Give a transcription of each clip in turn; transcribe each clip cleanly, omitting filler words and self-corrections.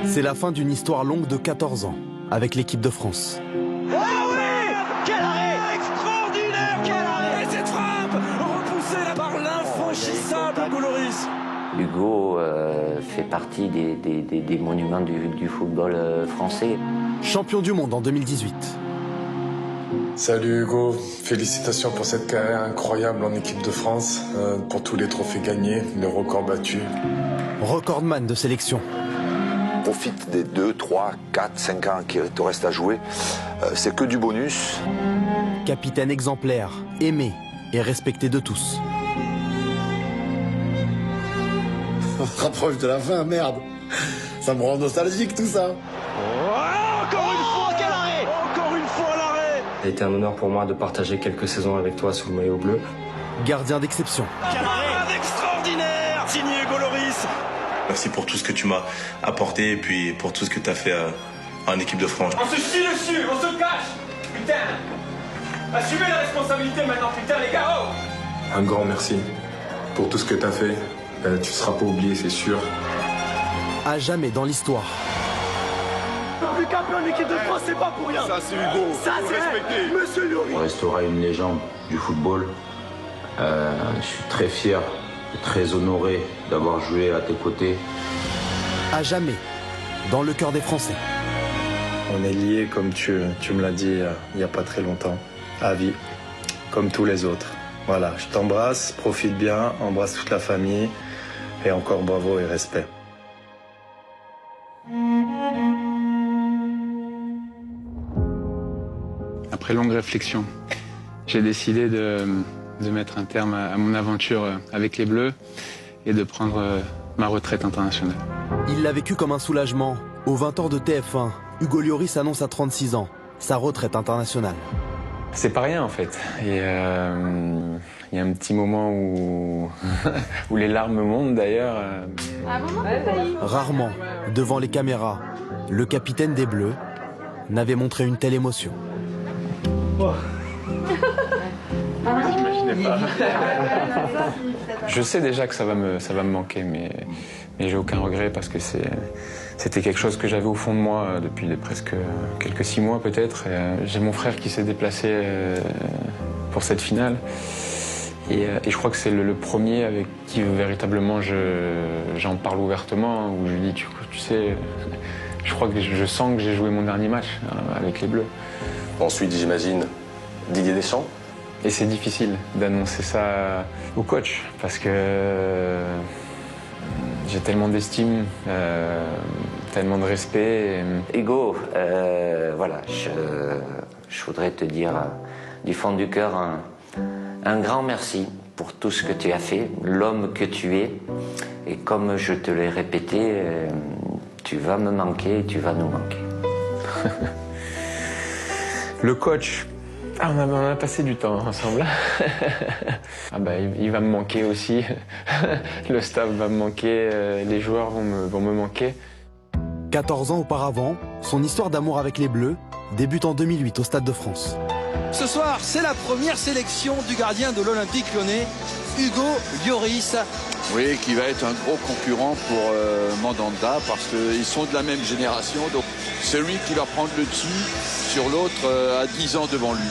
C'est la fin d'une histoire longue de 14 ans avec l'équipe de France. Ah oui! Quel arrêt! Extraordinaire! Quel arrêt! Et cette frappe repoussée par l'infranchissable Hugo Lloris. Hugo fait partie des monuments du football français. Champion du monde en 2018. Salut Hugo, félicitations pour cette carrière incroyable en équipe de France, pour tous les trophées gagnés, les records battus. Recordman de sélection. Profite des 2, 3, 4, 5 ans qui te restent à jouer. C'est que du bonus. Capitaine exemplaire, aimé et respecté de tous. On se rapproche de la fin, merde. Ça me rend nostalgique tout ça. Encore une fois, quel arrêt! Encore une fois l'arrêt! Ça a été un honneur pour moi de partager quelques saisons avec toi sous le maillot bleu. Gardien d'exception. Quel arrêt extraordinaire! Signé Hugo Lloris. Merci pour tout ce que tu m'as apporté et puis pour tout ce que tu as fait en équipe de France. On se chie dessus, on se cache. Putain. Assumez la responsabilité maintenant, putain les gars. Oh. Un grand merci pour tout ce que tu as fait. Tu seras pas oublié, c'est sûr. À jamais dans l'histoire. Plus qu'un peu en équipe de France, c'est pas pour rien. Ça c'est Hugo, Ça c'est Monsieur Lloris. Tu resteras une légende du football. Je suis très fier et très honoré d'avoir joué à tes côtés. À jamais dans le cœur des Français. On est liés, comme tu me l'as dit il n'y a pas très longtemps, à vie, comme tous les autres. Voilà, je t'embrasse, profite bien, embrasse toute la famille, et encore bravo et respect. Après longue réflexion, j'ai décidé de mettre un terme à mon aventure avec les Bleus et de prendre ma retraite internationale. Il l'a vécu comme un soulagement. Aux 20h de TF1, Hugo Lloris annonce à 36 ans sa retraite internationale. C'est pas rien en fait. Et il y a un petit moment où, où les larmes montent d'ailleurs. Rarement, devant les caméras, le capitaine des Bleus n'avait montré une telle émotion. Oh. Je sais déjà que ça va me manquer, mais j'ai aucun regret parce que c'était quelque chose que j'avais au fond de moi depuis presque quelques 6 mois peut-être. J'ai mon frère qui s'est déplacé pour cette finale et je crois que c'est le premier avec qui véritablement j'en parle ouvertement, où je lui dis tu sais, je crois que je sens que j'ai joué mon dernier match avec les Bleus. Ensuite j'imagine Didier Deschamps. Et c'est difficile d'annoncer ça au coach parce que j'ai tellement d'estime, tellement de respect. Hugo, voilà, je voudrais te dire du fond du cœur un grand merci pour tout ce que tu as fait, l'homme que tu es. Et comme je te l'ai répété, tu vas me manquer et tu vas nous manquer. Le coach, on a passé du temps ensemble. Ah bah, il va me manquer aussi. Le staff va me manquer, les joueurs vont me manquer. 14 ans auparavant, son histoire d'amour avec les Bleus débute en 2008 au Stade de France. Ce soir, c'est la première sélection du gardien de l'Olympique Lyonnais, Hugo Lloris. Oui, qui va être un gros concurrent pour Mandanda parce qu'ils sont de la même génération. Donc celui qui va prendre le dessus sur l'autre a 10 ans devant lui.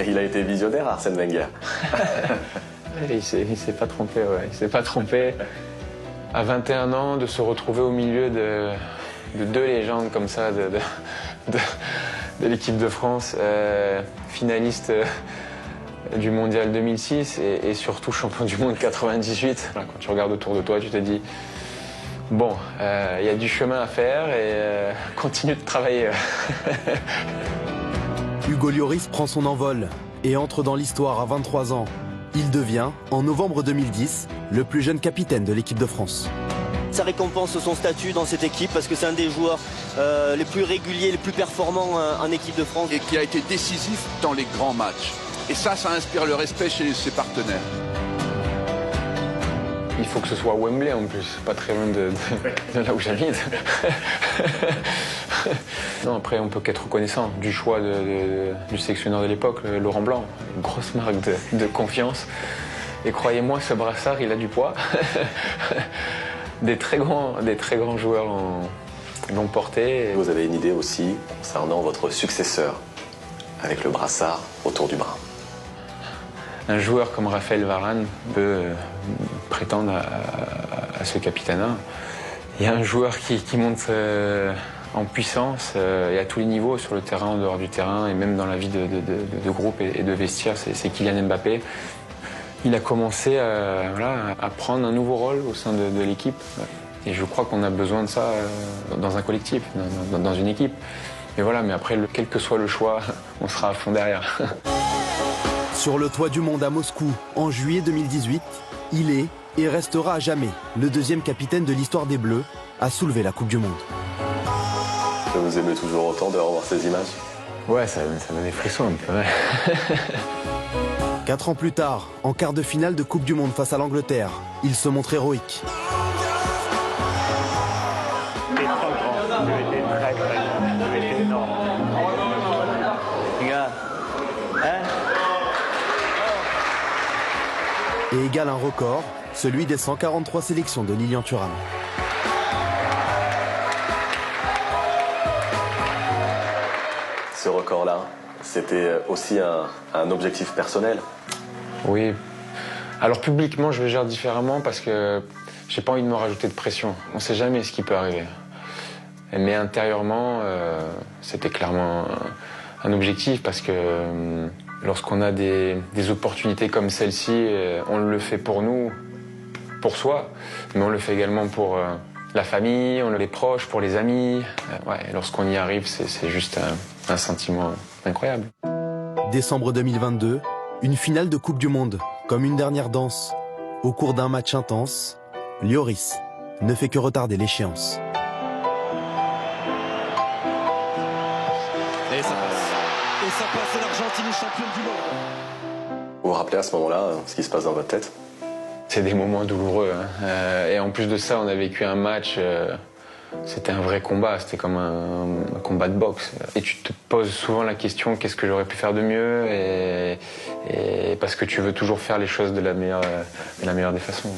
Il a été visionnaire, Arsène Wenger. Il s'est pas trompé, ouais. Il s'est pas trompé. À 21 ans, de se retrouver au milieu de 2 légendes comme ça de l'équipe de France, finaliste du Mondial 2006 et surtout champion du monde 98. Quand tu regardes autour de toi, tu te dis bon, il y a du chemin à faire et continue de travailler. Hugo Lloris prend son envol et entre dans l'histoire à 23 ans. Il devient, en novembre 2010, le plus jeune capitaine de l'équipe de France. Ça récompense son statut dans cette équipe parce que c'est un des joueurs les plus réguliers, les plus performants en équipe de France. Et qui a été décisif dans les grands matchs. Et ça inspire le respect chez ses partenaires. Il faut que ce soit Wembley en plus, pas très loin de là où j'habite. Non, après, on peut qu'être reconnaissant du choix du sélectionneur de l'époque, Laurent Blanc. Une grosse marque de confiance. Et croyez-moi, ce brassard, il a du poids. Des très grands joueurs l'ont porté. Vous avez une idée aussi concernant votre successeur, avec le brassard autour du bras. Un joueur comme Raphaël Varane peut prétendre à ce capitanat. Il y a un joueur qui monte en puissance et à tous les niveaux, sur le terrain, en dehors du terrain, et même dans la vie de groupe et de vestiaire, c'est Kylian Mbappé. Il a commencé à prendre un nouveau rôle au sein de l'équipe. Et je crois qu'on a besoin de ça dans un collectif, dans une équipe. Et voilà, mais après, quel que soit le choix, on sera à fond derrière. Sur le toit du monde à Moscou, en juillet 2018, il est et restera à jamais le deuxième capitaine de l'histoire des Bleus à soulever la Coupe du Monde. Vous aimez toujours autant de revoir ces images? Ouais, ça donne des frissons un peu. Ouais. 4 ans plus tard, en quart de finale de Coupe du Monde face à l'Angleterre, il se montre héroïque. Et égale un record, celui des 143 sélections de Lilian Thuram. Ce record-là, c'était aussi un objectif personnel? Oui. Alors publiquement, je le gère différemment parce que j'ai pas envie de me rajouter de pression. On sait jamais ce qui peut arriver. Mais intérieurement, c'était clairement un objectif parce que lorsqu'on a des opportunités comme celle-ci, on le fait pour nous, pour soi, mais on le fait également pour la famille, les proches, pour les amis. Ouais, lorsqu'on y arrive, c'est juste un sentiment incroyable. Décembre 2022, une finale de Coupe du Monde, comme une dernière danse. Au cours d'un match intense, Lloris ne fait que retarder l'échéance. Et ça passe. Et ça passe, et l'Argentine est championne du monde. Vous vous rappelez à ce moment-là ce qui se passe dans votre tête? C'est des moments douloureux. Et en plus de ça, on a vécu un match, c'était un vrai combat, c'était comme un combat de boxe. Et tu te poses souvent la question, qu'est-ce que j'aurais pu faire de mieux, et parce que tu veux toujours faire les choses de la meilleure des façons.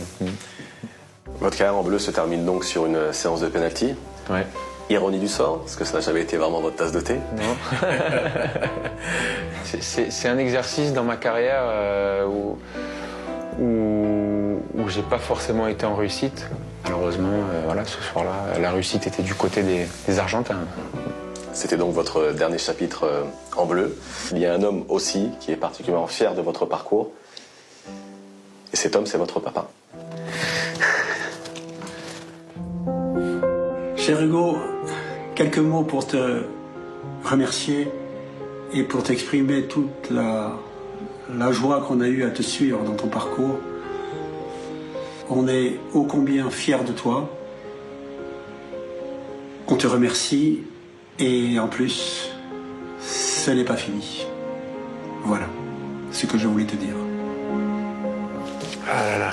Votre carrière en bleu se termine donc sur une séance de pénalty. Ouais. Ironie du sort, parce que ça n'a jamais été vraiment votre tasse de thé. Non. C'est un exercice dans ma carrière où j'ai pas forcément été en réussite. Malheureusement, voilà, ce soir-là, la réussite était du côté des Argentins. C'était donc votre dernier chapitre en bleu. Il y a un homme aussi qui est particulièrement fier de votre parcours. Et cet homme, c'est votre papa. Cher Hugo, quelques mots pour te remercier et pour t'exprimer toute la joie qu'on a eue à te suivre dans ton parcours. On est ô combien fiers de toi. On te remercie et en plus, ce n'est pas fini. Voilà ce que je voulais te dire. Ah là là,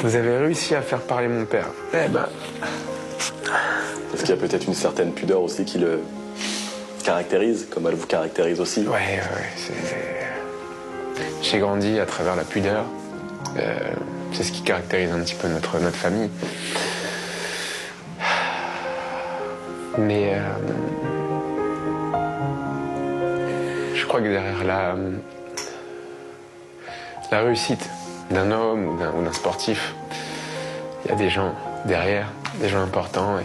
vous avez réussi à faire parler mon père. Eh ben... Est-ce qu'il y a peut-être une certaine pudeur aussi qui le caractérise, comme elle vous caractérise aussi? Ouais. J'ai grandi à travers la pudeur. C'est ce qui caractérise un petit peu notre famille. Mais je crois que derrière la réussite d'un homme ou d'un sportif, il y a des gens derrière, des gens importants.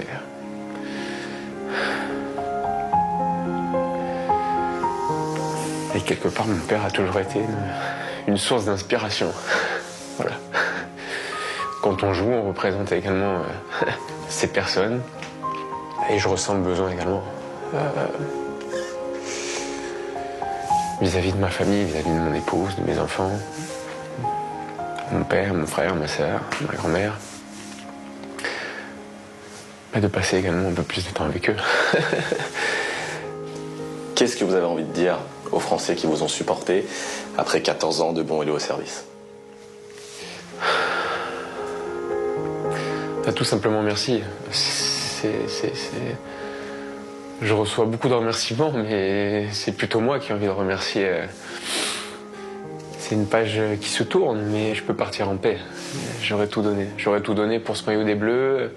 Et quelque part, mon père a toujours été une source d'inspiration. Voilà. Quand on joue, on représente également ces personnes. Et je ressens le besoin également vis-à-vis de ma famille, vis-à-vis de mon épouse, de mes enfants, mon père, mon frère, ma sœur, ma grand-mère. De passer également un peu plus de temps avec eux. Qu'est-ce que vous avez envie de dire aux Français qui vous ont supporté après 14 ans de bons et loyaux services? Tout simplement merci. Je reçois beaucoup de remerciements, mais c'est plutôt moi qui ai envie de remercier. C'est une page qui se tourne, mais je peux partir en paix. J'aurais tout donné. J'aurais tout donné pour ce maillot des Bleus.